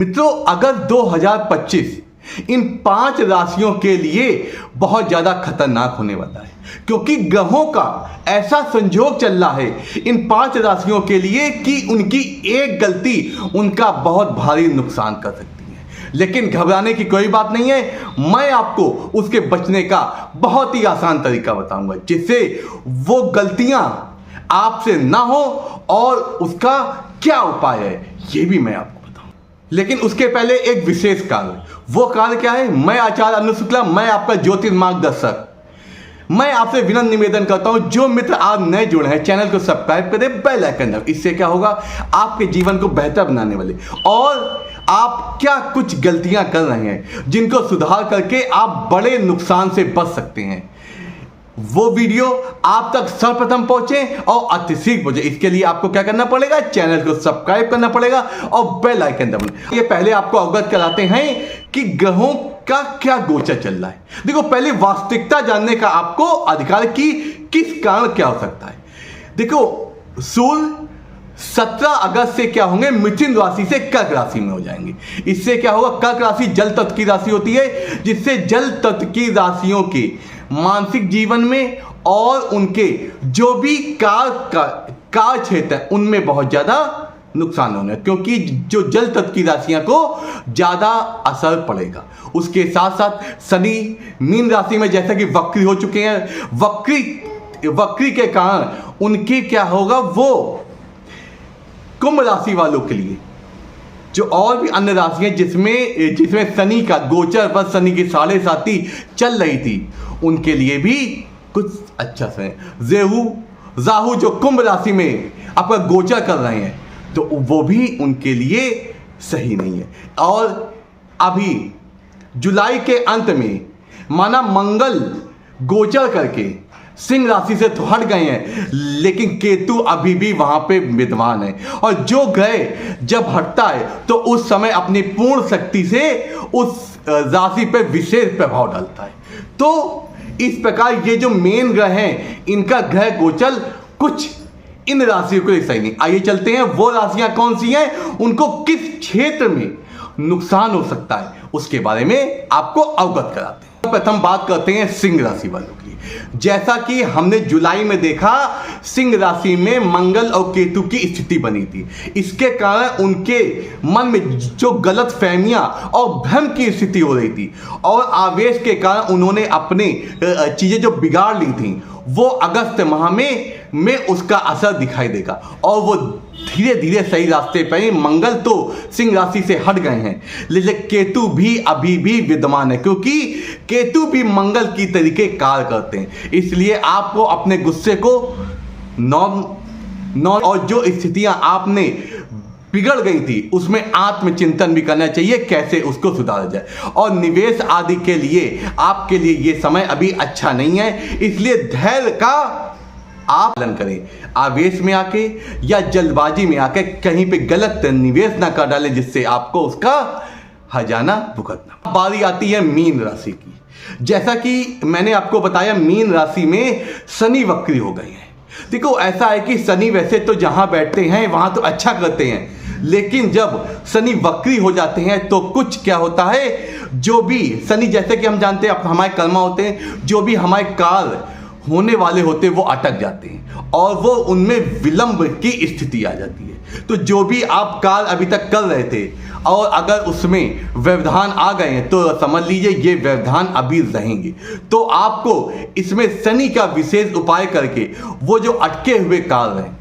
मित्रों, अगर 2025 इन 5 राशियों के लिए बहुत ज्यादा खतरनाक होने वाला है, क्योंकि ग्रहों का ऐसा संयोग चल रहा है इन 5 राशियों के लिए कि उनकी एक गलती उनका बहुत भारी नुकसान कर सकती है। लेकिन घबराने की कोई बात नहीं है, मैं आपको उसके बचने का बहुत ही आसान तरीका बताऊंगा, जिससे वो गलतियां आपसे ना हो और उसका क्या उपाय है ये भी मैं आपको। लेकिन उसके पहले एक विशेष कार्य, वो कार्य क्या है? मैं आचार्य अनु शुक्ला, मैं आपका ज्योतिष मार्गदर्शक, मैं आपसे विनम्र निवेदन करता हूं, जो मित्र आज नए जुड़े हैं चैनल को सब्सक्राइब करें, बेल आइकन दबाएं। इससे क्या होगा, आपके जीवन को बेहतर बनाने वाले और आप क्या कुछ गलतियां कर रहे हैं जिनको सुधार करके आप बड़े नुकसान से बच सकते हैं, वो वीडियो आप तक सर्वप्रथम पहुंचे और अतिशीघ्र पहुंचे। इसके लिए आपको क्या करना पड़ेगा, चैनल को सब्सक्राइब करना पड़ेगा और बेल आइकन दबाना। ये पहले आपको अवगत कराते हैं कि ग्रहों का क्या गोचर चल रहा है। देखो, पहले वास्तविकता जानने का आपको अधिकार की किस कारण क्या हो सकता है। देखो, सूर्य 17 अगस्त से क्या होंगे, मिथुन राशि से कर्क राशि में हो जाएंगे। इससे क्या होगा, कर्क राशि जल तत्व की राशि होती है, जिससे जल तत्व की राशियों के मानसिक जीवन में और उनके जो भी कार्य क्षेत्र है उनमें बहुत ज्यादा नुकसान होना है, क्योंकि जो जल तत्व की राशियां को ज्यादा असर पड़ेगा। उसके साथ साथ शनि मीन राशि में जैसा कि वक्री हो चुके हैं, वक्री के कारण उनके क्या होगा, वो कुंभ राशि वालों के लिए जो और भी अन्य राशियां जिसमें शनि का गोचर पर शनि की 7.5 चल रही थी, उनके लिए भी कुछ अच्छा समय। राहु जो कुंभ राशि में आपका गोचर कर रहे हैं, तो वो भी उनके लिए सही नहीं है। और अभी जुलाई के अंत में माना मंगल गोचर करके सिंह राशि से तो हट गए हैं, लेकिन केतु अभी भी वहां पे विद्यमान है, और जो ग्रह जब हटता है तो उस समय अपनी पूर्ण शक्ति से उस राशि पे विशेष प्रभाव डालता है। तो इस प्रकार ये जो मेन ग्रह हैं, इनका ग्रह गोचर कुछ इन राशियों के लिए सही नहीं। आइए चलते हैं, वो राशियां कौन सी हैं, उनको किस क्षेत्र में नुकसान हो सकता है, उसके बारे में आपको अवगत कराते हैं। प्रथम बात करते हैं सिंह राशि वालों की। जैसा कि हमने जुलाई में देखा, सिंह राशि में मंगल और केतु की स्थिति बनी थी। इसके कारण उनके मन में जो गलत फहमियां और भ्रम की स्थिति हो रही थी, और आवेश के कारण उन्होंने अपने चीजें जो बिगाड़ ली थी, वो अगस्त माह में उसका असर दिखाई देगा और वो धीरे धीरे सही रास्ते पर ही। मंगल तो सिंह राशि से हट गए हैं, लेकिन केतु भी अभी भी विद्यमान है, क्योंकि केतु भी मंगल की तरीके कार्य करते हैं। इसलिए आपको अपने गुस्से को नॉर्म और जो स्थितियां आपने बिगड़ गई थी उसमें आत्मचिंतन भी करना चाहिए, कैसे उसको सुधारा जाए। और निवेश आदि के लिए आपके लिए ये समय अभी अच्छा नहीं है, इसलिए धैर्य का आप पालन करें। आवेश में आके या जल्दबाजी में आके कहीं पे गलत निवेश ना कर डालें, जिससे आपको उसका हर्जाना भुगतना। बारी आती है मीन राशि की। जैसा कि मैंने आपको बताया, मीन राशि में शनि वक्री हो गए हैं। देखो, ऐसा है कि शनि वैसे तो जहां बैठते हैं वहां तो अच्छा करते हैं, लेकिन जब शनि वक्री हो जाते हैं तो कुछ क्या होता है, जो भी शनि, जैसे कि हम जानते हैं हमारे कर्मा होते हैं, जो भी हमारे कार्य होने वाले होते हैं वो अटक जाते हैं और वो उनमें विलंब की स्थिति आ जाती है। तो जो भी आप कार्य अभी तक कर रहे थे और अगर उसमें व्यवधान आ गए हैं, तो समझ लीजिए ये व्यवधान अभी रहेंगे। तो आपको इसमें शनि का विशेष उपाय करके वो जो अटके हुए कार्य हैं,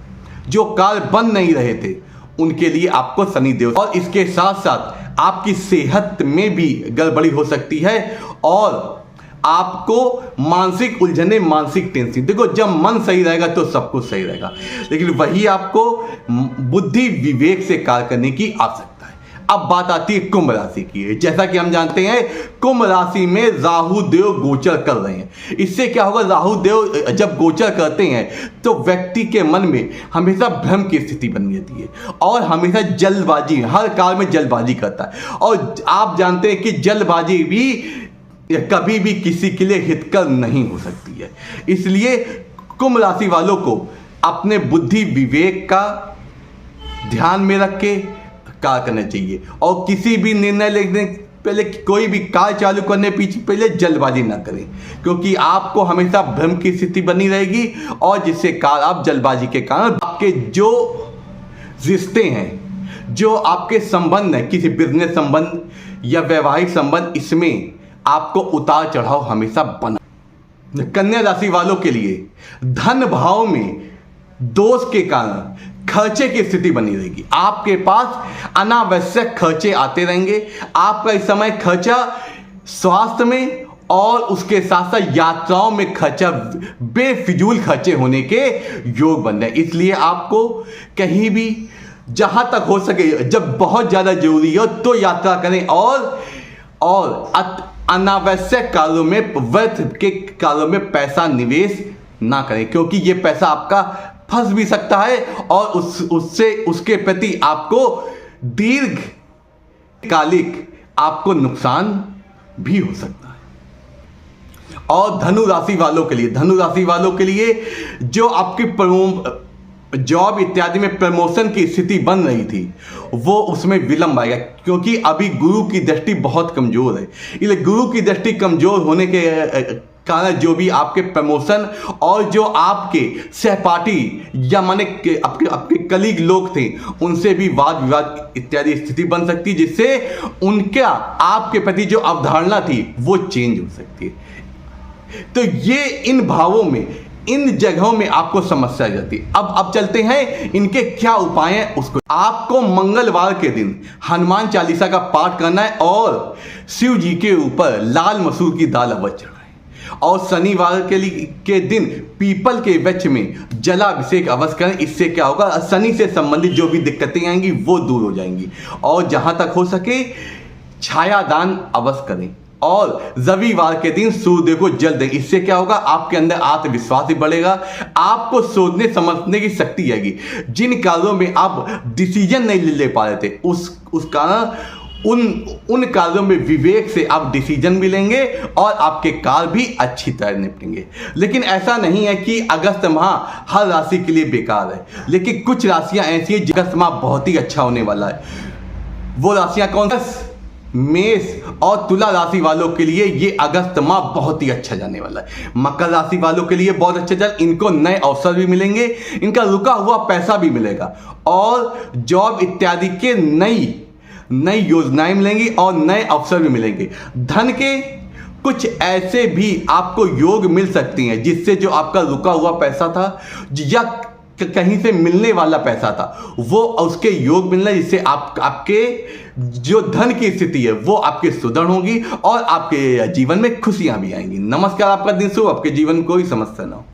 जो कार्य बन नहीं रहे थे, उनके लिए आपको शनि देव। और इसके साथ साथ आपकी सेहत में भी गड़बड़ी हो सकती है और आपको मानसिक उलझने, मानसिक टेंशन। देखो, जब मन सही रहेगा तो सब कुछ सही रहेगा, लेकिन वही आपको बुद्धि विवेक से कार्य करने की आवश्यकता है। अब बात आती है कुंभ राशि की। जैसा कि हम जानते हैं, कुंभ राशि में राहु देव गोचर कर रहे हैं। इससे क्या होगा, राहु देव जब गोचर करते हैं तो व्यक्ति के मन में हमेशा भ्रम की स्थिति बन जाती है और हमेशा जल्दबाजी, हर कार्य में जल्दबाजी करता है। और आप जानते हैं कि जल्दबाजी भी कभी भी किसी के लिए हितकर नहीं हो सकती है। इसलिए कुंभ राशि वालों को अपने बुद्धि विवेक का ध्यान में रख के कार्य करना चाहिए। और किसी भी निर्णय लेने पहले, कोई भी कार्य चालू करने पीछे पहले जल्दबाजी ना करें, क्योंकि आपको हमेशा भ्रम की स्थिति बनी रहेगी और जिससे कार्य आप जल्दबाजी के कारण आपके जो रिश्ते हैं, जो आपके संबंध हैं, किसी बिजनेस संबंध या वैवाहिक संबंध, इसमें आपको उतार चढ़ाव हमेशा बना। कन्या राशि वालों के लिए धन भाव में दोष के कारण खर्चे की स्थिति बनी रहेगी। आपके पास अनावश्यक खर्चे आते रहेंगे। आपका इस समय खर्चा स्वास्थ्य में और उसके साथ साथ यात्राओं में खर्चा, बेफिजूल खर्चे होने के योग बन रहे हैं। इसलिए आपको कहीं भी जहां तक हो सके, जब बहुत ज्यादा जरूरी हो तो यात्रा करें और अनावश्यक कार्यों में, व्यर्थ के कार्यों में पैसा निवेश ना करें, क्योंकि ये पैसा आपका फंस भी सकता है और उससे उसके प्रति आपको दीर्घकालिक आपको नुकसान भी हो सकता है। और धनु राशि वालों के लिए जो आपकी जॉब इत्यादि में प्रमोशन की स्थिति बन रही थी, वो उसमें विलंब आएगा, क्योंकि अभी गुरु की दृष्टि बहुत कमजोर है। इसलिए गुरु की दृष्टि कमजोर होने के कारण जो भी आपके प्रमोशन और जो आपके सहपाठी या माने आपके कलीग लोग थे, उनसे भी वाद विवाद इत्यादि स्थिति बन सकती है, जिससे उनका आपके प्रति जो अवधारणा थी वो चेंज हो सकती है। तो ये इन भावों में, इन जगहों में आपको समस्या आ जाती है। अब चलते हैं इनके क्या उपाय हैं उसको। आपको मंगलवार के दिन हनुमान चालीसा का पाठ करना है और शिव जी के ऊपर लाल मसूर की दाल अवश्य चढ़ाएं। और शनिवार के दिन पीपल के वृक्ष में जलाभिषेक अवश्य करें। इससे क्या होगा, शनि से संबंधित जो भी दिक्कतें आएंगी वो दूर हो जाएंगी। और जहां तक हो सके छाया दान अवश्य करें। और रविवार के दिन सूर्य को जल दें। इससे क्या होगा, आपके अंदर आत्मविश्वास भी बढ़ेगा, आपको सोचने समझने की शक्ति आएगी। जिन कार्यों में आप डिसीजन नहीं ले पा रहे थे, उस कारण उन कार्यों में विवेक से आप डिसीजन भी लेंगे और आपके कार्य भी अच्छी तरह निपटेंगे। लेकिन ऐसा नहीं है कि अगस्त माह हर राशि के लिए बेकार है, लेकिन कुछ राशियां ऐसी हैं अगस्त माह बहुत ही अच्छा होने वाला है। वो राशियां कौन सी? मेष और तुला राशि वालों के लिए ये अगस्त माह बहुत ही अच्छा जाने वाला है। मकर राशि वालों के लिए बहुत अच्छा चल, इनको नए अवसर भी मिलेंगे, इनका रुका हुआ पैसा भी मिलेगा और जॉब इत्यादि के नई योजनाएं मिलेंगी और नए अवसर भी मिलेंगे। धन के कुछ ऐसे भी आपको योग मिल सकती हैं जिससे जो आपका रुका हुआ पैसा था या कहीं से मिलने वाला पैसा था, वो उसके योग मिलना, जिससे आपके जो धन की स्थिति है वो आपके सुदृढ़ होगी और आपके जीवन में खुशियां भी आएंगी। नमस्कार, आपका दिन शुभ, आपके जीवन कोई समस्या ना हो।